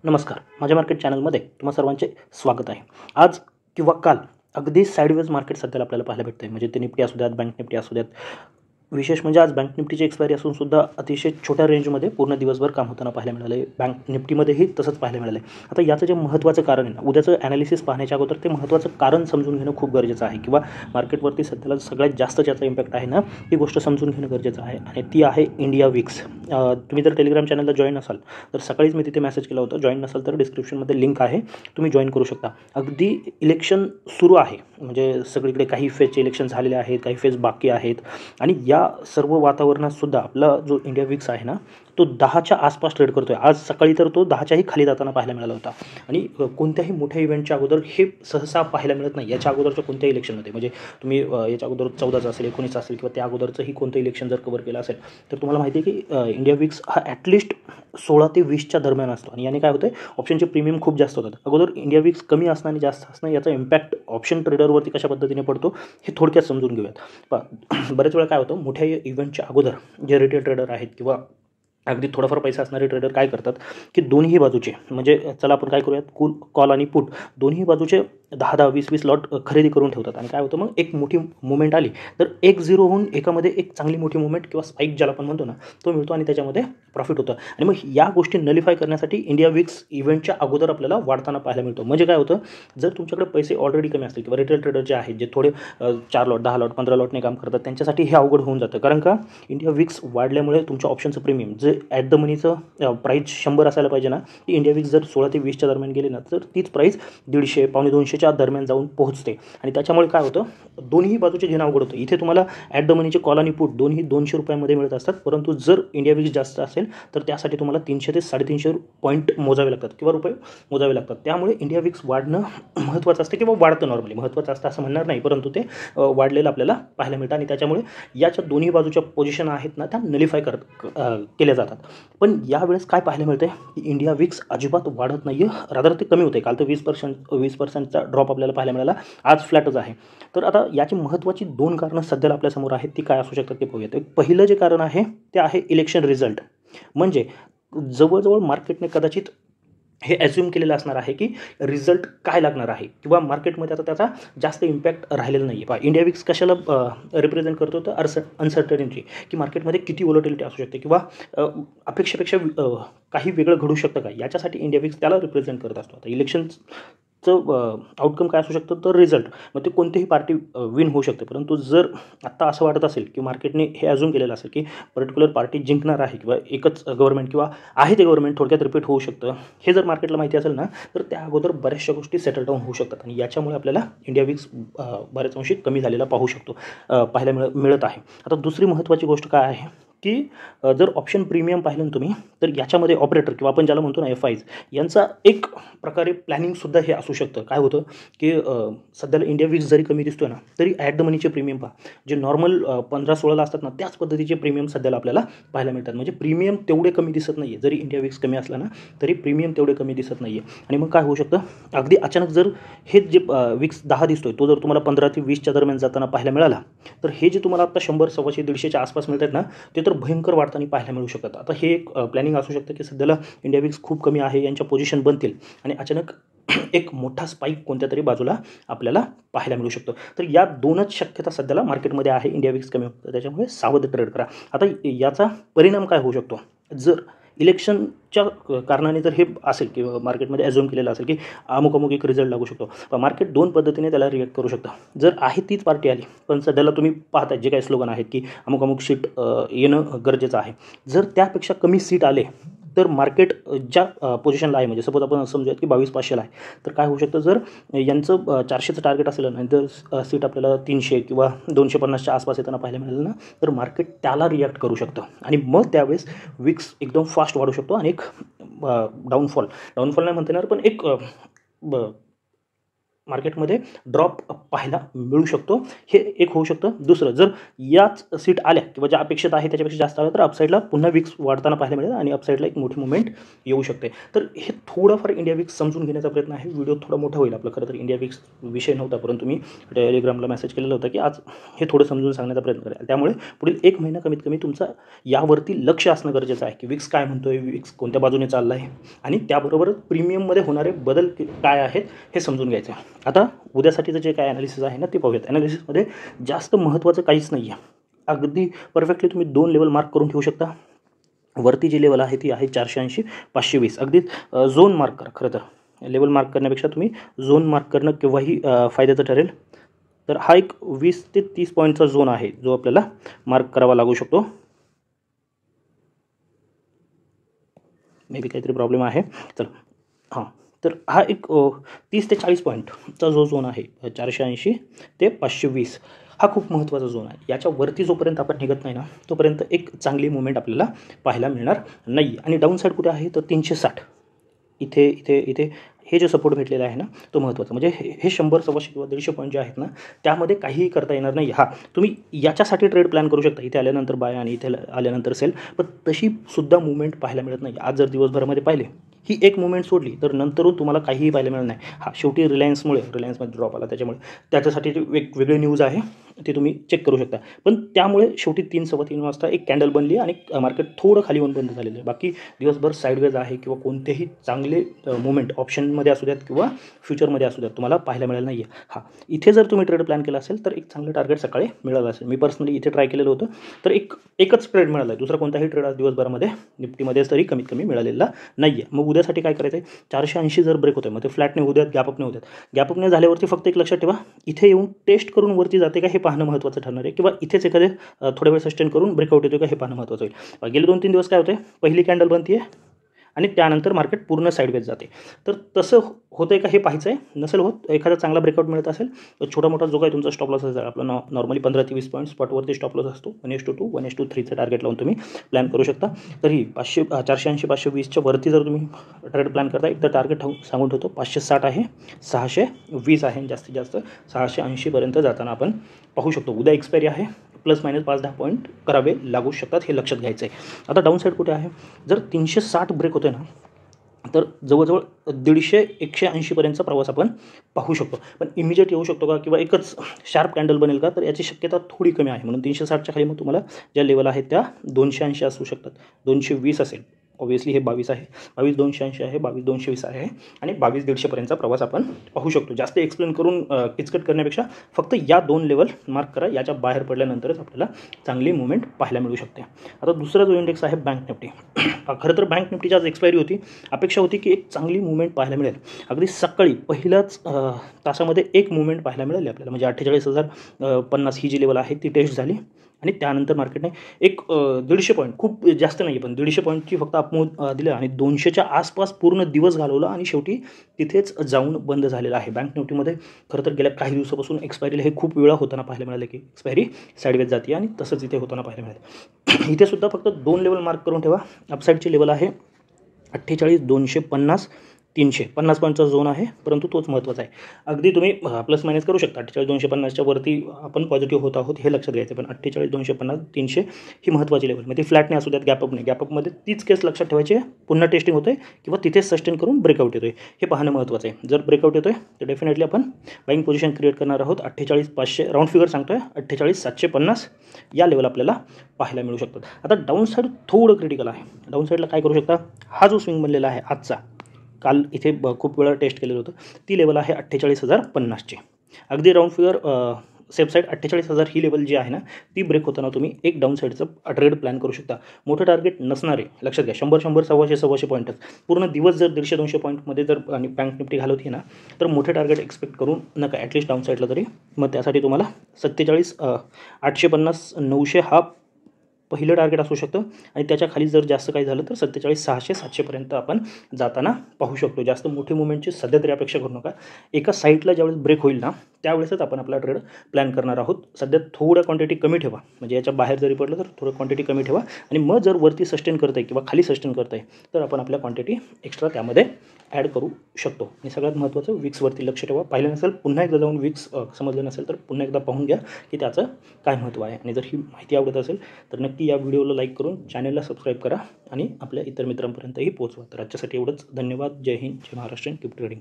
नमस्कार. माझ्या मार्केट चॅनलमध्ये तुम्हा सर्वांचे स्वागत आहे. आज किंवा काल अगदी साइडवेज मार्केट सध्याला आपल्याला पाहायला भेटतं आहे. म्हणजे ते निफ्टी असू द्यात, बँक निफ्टी असू द्यात. विशेष म्हणजे आज बँक निफ्टीची एक्सपायरी असून सुद्धा अतिशय छोट्या रेंजमध्ये पूर्ण दिवसभर काम होताना पाहायला मिळालं आहे. बँक निफ्टीमध्येही तसंच पाहायला मिळालं आहे. आता याचं जे महत्त्वाचं कारण आहे ना, उद्याचं ॲनालिसिस पाहण्याच्या अगोदर ते महत्त्वाचं कारण समजून घेणं खूप गरजेचं आहे किंवा मार्केटवरती सध्याला सगळ्यात जास्त ज्याचा इम्पॅक्ट आहे ना, ती गोष्ट समजून घेणं गरजेचं आहे आणि ती आहे इंडिया विक्स. तुम्ही जर टेलिग्राम चॅनलला जॉईन असाल तर सकाळीच मी तिथे मेसेज केला होता. जॉईन नसाल तर डिस्क्रिप्शनमध्ये लिंक आहे, तुम्ही जॉईन करू शकता. अगदी इलेक्शन सुरू आहे, म्हणजे सगळीकडे काही फेजचे इलेक्शन झालेले आहेत, काही फेज बाकी आहेत आणि या सर्व वातावरणातसुद्धा आपला जो इंडिया विक्स आहे ना, तो 10च्या आसपास ट्रेड करतो आहे. आज सकाळी तर तो 10च्याही खाली जाताना पाहायला मिळाला होता आणि कोणत्याही मोठ्या इव्हेंटच्या अगोदर हे सहसा पाहायला मिळत नाही. याच्या अगोदरच्या कोणत्याही इलेक्शनमध्ये, म्हणजे तुम्ही याच्या अगोदर 14चं असेल, 19 असेल किंवा त्या अगोदरचंही कोणतं इलेक्शन जर कव्हर केलं असेल तर तुम्हाला माहिती आहे की इंडिया विक्स हा ॲटलिस्ट 16 ते 20च्या दरम्यान असतो आणि याने काय होतं आहे, ऑप्शनचे प्रीमियम खूप जास्त होतात. अगोदर इंडिया विक्स कमी असणं आणि जास्त असणं याचा इम्पॅक्ट ऑप्शन ट्रेडरवरती कशा पद्धतीने पडतो हे थोडक्यात समजून घेऊयात. बरेच वेळा काय होतं, मोठ्या इव्हेंटच्या अगोदर जे रिटेल ट्रेडर आहेत किंवा अगदी थोडाफार पैसा असणारे ट्रेडर काय करतात की दोन्ही बाजूचे, म्हणजे चला आपण काय करूयात, कॉल आणि पुट दोन्ही बाजूचे 10-10, 20-20 लॉट खरेदी करून ठेवतात आणि काय होतं, मग एक मोठी मुवमेंट आली तर 1-0 होऊन एकामध्ये एक चांगली मोठी मुवमेंट किंवा स्पाईक ज्याला आपण म्हणतो ना, तो मिळतो आणि त्याच्यामध्ये प्रॉफिट होतं. आणि मग या गोष्टी नलिफाय करण्यासाठी इंडिया विक्स इव्हेंटच्या अगोदर आपल्याला वाढताना पाहायला मिळतो. म्हणजे काय होतं, जर तुमच्याकडे पैसे ऑलरेडी कमी असतील किंवा रिटेल ट्रेडर जे आहेत, जे थोडे 4 लॉट, 10 लॉट, 15 लॉटने काम करतात, त्यांच्यासाठी हे अवघड होऊन जातं. कारण का, इंडिया विक्स वाढल्यामुळे तुमच्या ऑप्शनचं प्रीमियम जे ॲट द मनीचं प्राईस 100 असायला पाहिजे ना, ती इंडिया विक्स जर 16 ते 20च्या दरम्यान गेली ना, तर तीच प्राईस 150, पावणे 200च्या दरम्यान जाऊन पोहोचते आणि त्याच्यामुळे काय होतं, दोन्ही बाजूचे घेणं अवघड होतं. इथे तुम्हाला ॲट द मनीचे कॉल आणि पुट दोन्ही 200 रुपयांमध्ये मिळत असतात, परंतु जर इंडिया विक्स जास्त असेल तर त्यासाठी तुम्हाला 300 ते 350 पॉईंट मोजावे लागतात किंवा रुपये मोजावे लागतात. त्यामुळे इंडिया विक्स वाढणं महत्त्वाचं असतं किंवा वाढतं, नॉर्मली महत्त्वाचं असतं असं म्हणणार नाही, परंतु ते वाढलेलं आपल्याला पाहायला मिळतं आणि त्याच्यामुळे याच्या दोन्ही बाजूच्या पोझिशन आहेत ना, त्या नलिफाय केल्या जातात. पण यावेळेस काय पाहायला मिळतं आहे की इंडिया विक्स अजिबात वाढत नाही आहे, रादर ते कमी होते. काल तर 20%चा ड्रॉप आपल्याला पाहायला मिळाला, आज फ्लॅटच आहे. तर आता याची महत्त्वाची 2 कारणं सध्याला आपल्यासमोर आहेत, ती काय असू शकतात ते पाहूयात. पहिलं जे कारण आहे ते आहे इलेक्शन रिझल्ट. म्हणजे जवळजवळ मार्केटने कदाचित हे ॲज्युम केलेलं असणार आहे की रिझल्ट काय लागणार आहे किंवा मार्केटमध्ये आता त्याचा जास्त इम्पॅक्ट राहिलेला नाही आहे. इंडिया विक्स कशाला रिप्रेझेंट करतो, तर अनसर्टनिटी, की मार्केटमध्ये किती व्होलॅटिलिटी असू शकते किंवा अपेक्षेपेक्षा काही वेगळं घडू शकतं का, याच्यासाठी इंडिया विक्स त्याला रिप्रेझेंट करत असतो. आता इलेक्शनचं आउटकम काय असू शकतं, तर रिझल्ट, मग ते कोणतीही पार्टी विन होऊ शकते. परंतु जर आत्ता असं वाटत असेल की मार्केटने हे ॲज्युम केलेलं असेल की पर्टिक्युलर पार्टी जिंकणार आहे किंवा एकच गव्हर्नमेंट किंवा आहे ते गव्हर्नमेंट थोडक्यात रिपीट होऊ शकतं, हे जर मार्केटला माहिती असेल ना, तर त्या अगोदर बऱ्याचशा गोष्टी सेटल डाऊन होऊ शकतात आणि याच्यामुळे आपल्याला इंडिया विक्स बऱ्याच अंशी कमी झालेला पाहू शकतो, पाहायला मिळत आहे. आता दुसरी महत्त्वाची गोष्ट काय आहे की जर ऑप्शन प्रीमियम पाहिलं ना तुम्ही, तर याच्यामध्ये ऑपरेटर किंवा आपण ज्याला म्हणतो ना FIs, यांचा एक प्रकारे प्लॅनिंगसुद्धा हे असू शकतं. काय होतं की सध्याला इंडिया विक्स जरी कमी दिसतोय ना, तरी ॲट द मनीचे प्रीमियम पहा, जे नॉर्मल 15-16ला असतात ना, त्याच पद्धतीचे प्रीमियम सध्याला आपल्याला पाहायला मिळतात. म्हणजे प्रीमियम तेवढे कमी दिसत नाही आहे, जरी इंडिया विक्स कमी असला ना, तरी प्रीमियम तेवढे कमी दिसत नाही आहे. आणि मग काय होऊ शकतं, अगदी अचानक जर हे जे विक्स 10 दिसतोय, तो जर तुम्हाला 15 ते 20च्या दरम्यान जाताना पाहायला मिळाला, तर हे जे तुम्हाला आता 100, 125, 150च्या आसपास मिळतात ना, ते तर भयंकर वाढताना पाहायला मिळू शकतात. आता हे एक प्लॅनिंग असू शकतं की सध्याला इंडिया विक्स खूप कमी आहे, यांच्या पोझिशन बनतील आणि अचानक एक मोठा स्पाईक कोणत्या तरी बाजूला आपल्याला पाहायला मिळू शकतो. तर या 2च शक्यता सध्याला मार्केटमध्ये आहे, इंडिया विक्स कमी होतं, त्याच्यामुळे सावध ट्रेड करा. आता याचा परिणाम काय होऊ शकतो, जर इलेक्शनच्या कारणाने जर हे असेल की मार्केटमध्ये ॲज्युम केलेलं असेल की अमुक एक रिझल्ट लागू शकतो, मार्केट 2 पद्धतीने त्याला रिॲक्ट करू शकतं. जर आहे तीच पार्टी आली, पण सध्याला तुम्ही पाहताय जे काही स्लोगन आहेत की अमुक सीट येणं गरजेचं आहे, जर त्यापेक्षा कमी सीट आले तर मार्केट ज्या पोझिशनला आहे, म्हणजे सपोज आपण समजूयात की 22,500ला आहे, तर काय होऊ शकतं, जर यांचं 400चं टार्गेट असेल आणि जर सीट आपल्याला 300 किंवा 250च्या आसपास येताना पाहायला मिळालं ना, तर मार्केट त्याला रिॲक्ट करू शकतं आणि मग त्यावेळेस विक्स एकदम फास्ट वाढू शकतो आणि एक डाऊनफॉल नाही म्हणता येणार, पण एक मार्केटमध्ये ड्रॉप पाहायला मिळू शकतो, हे एक होऊ शकतं. दुसरं, जर याच सीट आल्या किंवा ज्या अपेक्षित आहे त्याच्यापेक्षा जास्त आलं तर अपसाईडला पुन्हा विक्स वाढताना पाहायला मिळेल आणि अपसाईडला एक मोठी मुवमेंट येऊ शकते. तर हे थोडंफार इंडिया विक्स समजून घेण्याचा प्रयत्न आहे. व्हिडिओ थोडा मोठा होईल आपला. खरं तर इंडिया विक्स विषय नव्हता, परंतु मी टेलिग्रामला मेसेज केलेला होता की आज हे थोडं समजून सांगण्याचा प्रयत्न करेल. त्यामुळे पुढील 1 महिना कमीत कमी तुमचा यावरती लक्ष असणं गरजेचं आहे की विक्स काय म्हणतोय, विक्स कोणत्या बाजूने चालला आहे आणि त्याबरोबर प्रीमियममध्ये होणारे बदल काय आहेत हे समजून घ्यायचं आहे. आता उद्यासाठीचं जे काय ॲनालिसिस आहे ना ते पाहूयात. ॲनालिसिसमध्ये जास्त महत्त्वाचं काहीच नाही आहे. अगदी परफेक्टली तुम्ही 2 लेवल मार्क करून ठेवू शकता. वरती जी लेवल आहे ती आहे 480 520. अगदी झोन मार्क करा. खरं तर लेवल मार्क करण्यापेक्षा तुम्ही झोन मार्क करणं केव्हाही फायद्याचं ठरेल. तर हा एक 20 ते 30 पॉईंटचा झोन आहे जो आपल्याला मार्क करावा लागू शकतो. मे बी काहीतरी प्रॉब्लेम आहे. तर तर हा एक 30 ते 40 पॉईंटचा जो झोन आहे 480 ते 520 हा खूप महत्त्वाचा झोन आहे. याच्यावरती जोपर्यंत आपण निघत नाही ना तोपर्यंत एक चांगली मुवमेंट आपल्याला पाहायला मिळणार नाही. आणि डाऊन साईड कुठे आहे तर 360 इथे इथे इथे हे जे सपोर्ट भेटलेलं आहे ना तो महत्त्वाचा. म्हणजे हे 100 125 किंवा 150 पॉईंट जे आहेत ना त्यामध्ये काहीही करता येणार नाही. तुम्ही याच्यासाठी ट्रेड प्लॅन करू शकता, इथे आल्यानंतर बाय आणि इथे आल्यानंतर सेल, पण तशी सुद्धा मुवमेंट पाहायला मिळत नाही. आज जर दिवसभरामध्ये पाहिले ही एक मुवमेंट सोडली तर नंतरून तुम्हाला काहीही पाहायला मिळणार नाही. शेवटी रिलायन्समध्ये ड्रॉप आला त्याच्यासाठी वेगवेगळी न्यूज आहे ते तुम्ही चेक करू शकता. पण त्यामुळे शेवटी 3 सव्वा 3 वाजता एक कॅन्डल बनली आणि मार्केट थोडं खाली होऊन बंद झालेलं आहे. बाकी दिवसभर साईडवेज आहे किंवा कोणतेही चांगले मुवमेंट ऑप्शनमध्ये असू द्यात किंवा फ्युचरमध्ये असू द्यात तुम्हाला पाहायला मिळालं नाही आहे. इथे जर तुम्ही ट्रेड प्लॅन केला असेल तर एक चांगलं टार्गेट सकाळी मिळालं असेल. मी पर्सनली इथे ट्राय केलेलं होतं तर एकच ट्रेड मिळाला आहे. दुसरा कोणताही ट्रेड आज दिवसभरामध्ये निफ्टीमध्येच तरी कमीत कमी मिळालेला नाही आहे. मग उद्यासाठी काय करायचं आहे, 480 जर ब्रेक होतं मग ते फ्लॅटने होऊ द्यात, गॅपअपने होऊ द्यात. गॅपअपने झाल्यावरती फक्त एक लक्षात ठेवा, इथे येऊन टेस्ट करून वरती जाते का हे पाहणं महत्त्वाचं ठरणार आहे किंवा इथेच एखादे थोड्या वेळ सस्टेन करून ब्रेकआउट येतो का हे पाहणं महत्त्वाचं होईल. गेले 2-3 दिवस काय होते, पहिली कॅन्डल बनते आणि त्यानंतर मार्केट पूर्ण साईडवेज जाते. तर तसं होतं आहे का हे पाहायचं आहे. नसेल होत, एखादा चांगला ब्रेकआउट मिळत असेल तर छोटा मोठा जो काही तुमचा स्टॉप लॉस असेल, आपला नॉर्मली 15 ते 20 पॉईंट स्पॉटवरती स्टॉप लॉस असतो. 1:2 1:3चं टार्गेट लावून तुम्ही प्लॅन करू शकता. तरी 480 520च्या वरती जर तुम्ही ट्रेड प्लॅन करता, एक तर टार्गेट सांगून ठेवतो 560 आहे, 620 आहे, जास्तीत जास्त 680पर्यंत जाताना आपण पाहू शकतो. उद्या एक्सपायरी आहे, प्लस मायनस 5-10 पॉईंट करावे लागू शकतात, हे लक्षात घ्यायचं आहे. आता डाऊन साईड कुठे आहे, जर 360 ब्रेक होते ना तर जवळजवळ 150-180पर्यंतचा प्रवास आपण पाहू शकतो. पण इमिजिएट येऊ शकतो का किंवा एकच शार्प कॅन्डल बनेल का, तर याची शक्यता थोडी कमी आहे. म्हणून 360च्या खाली मग तुम्हाला ज्या लेवल आहेत त्या 280 असू शकतात, 220 असेल. ऑब्व्हियसली हे 22 आहे, 22,280 आहे, 22,220 आहे आणि 22,150पर्यंतचा प्रवास आपण पाहू शकतो. जास्त एक्सप्लेन करून किचकट करण्यापेक्षा फक्त या 2 लेवल मार्क करा. याच्या बाहेर पडल्यानंतरच आपल्याला चांगली मुवमेंट पाहायला मिळू शकते. आता दुसरा जो इंडेक्स आहे बँक निफ्टी. खरं तर बँक निफ्टीची आज एक्सपायरी होती. अपेक्षा होती की एक चांगली मुवमेंट पाहायला मिळेल. अगदी सकाळी पहिल्याच तासामध्ये एक मुवमेंट पाहायला मिळाली आपल्याला. म्हणजे 48,050 ही जी लेवल आहे ती टेस्ट झाली आणि त्यानंतर मार्केटने एक 150 पॉईंट, खूप जास्त नाही पण 150 पॉईंटची फक्त अपमूव दिलं आणि 200च्या आसपास पूर्ण दिवस घालवला आणि शेवटी तिथेच जाऊन बंद झालेलं आहे. बँक निफ्टीमध्ये खरं तर गेल्या काही दिवसापासून एक्सपायरीला हे खूप वेळा होताना पाहायला मिळालं की एक्सपायरी साईडवेज जाते आणि तसंच इथे होताना पाहायला मिळालं. इथे सुद्धा फक्त 2 लेवल मार्क करून ठेवा. अपसाईडची लेवल आहे 48,250 350 पॉईंटचा झोन आहे, परंतु तोच महत्त्वाचा आहे. अगदी तुम्ही प्लस मायनस करू शकता. 48,250च्या वरती आपण पॉझिटिव्ह होत आहोत हे लक्षात घ्यायचं. पण 48,250 300 ही महत्त्वाची लेवल. मग ती फ्लॅटने असू द्यात, गॅपअपमध्ये तीच केस लक्षात ठेवायची आहे. पुन्हा टेस्टिंग होतं आहे किंवा तिथेच सस्टेन करून ब्रेकआउट येतो आहे हे पाहणं महत्त्वाचं आहे. जर ब्रेकआउट येतो आहे तर डेफिनेटली आपण बाईंग पोझिशन क्रिएट करणार आहोत. 48,500 राऊंड फिगर सांगतो आहे, 48,750 या लेवल आपल्याला पाहायला मिळू शकतात. आता डाऊन साईड थोडं क्रिटिकल आहे. डाऊन साईडला काय करू शकता, हा जो स्विंग बनलेला आहे आजचा, काल इथे खूप वेळा टेस्ट केलेलं होतं, ती लेवल आहे 48,050ची. अगदी राऊंड फिगर सेफ साईड 48,000 ही लेवल जी आहे ना ती ब्रेक होताना तुम्ही एक डाऊन साईडचं ट्रेड प्लॅन करू शकता. मोठं टार्गेट नसणारे लक्षात घ्या, 100 100 पॉईंटच पूर्ण दिवस जर 150-200 पॉईंटमध्ये जर आणि बँक निफ्टी घालवते ना तर मोठे टार्गेट एक्सपेक्ट करू नका, ॲटलिस्ट डाऊन साईडला तरी. मग त्यासाठी तुम्हाला 47,850 900 हा पहिलं टार्गेट असू शकतं आणि त्याच्या खाली जर जास्त काही झालं तर 47,600 700पर्यंत आपण जाताना पाहू शकतो. जास्त मोठी मुवमेंटची सध्या तरी अपेक्षा करू नका. एका साईडला ज्यावेळेस ब्रेक होईल ना त्यावेळेसच आपण आपला ट्रेड प्लॅन करणार आहोत. सध्या थोडं क्वांटिटी कमी ठेवा, म्हणजे याच्या बाहेर जरी पडलं तर थोडं क्वांटिटी कमी ठेवा आणि मग जर वरती सस्टेन करत आहे किंवा खाली सस्टेन करत आहे तर आपण आपल्या क्वांटिटी एक्स्ट्रा त्यामध्ये ॲड करू शकतो. आणि सगळ्यात महत्त्वाचं विक्सवरती लक्ष ठेवा. पाहिलं नसेल पुन्हा एकदा जाऊन विक्स समजलं नसेल तर पुन्हा एकदा पाहून घ्या की त्याचं काय महत्त्व आहे. आणि जर ही माहिती आवडत असेल तर नक्की या व्हिडिओला लाईक करून चॅनलला सबस्क्राईब करा आणि आपल्या इतर मित्रांपर्यंतही पोहोचवा. तर आजच्यासाठी एवढंच. धन्यवाद. जय हिंद, जय महाराष्ट्र. Keep trading.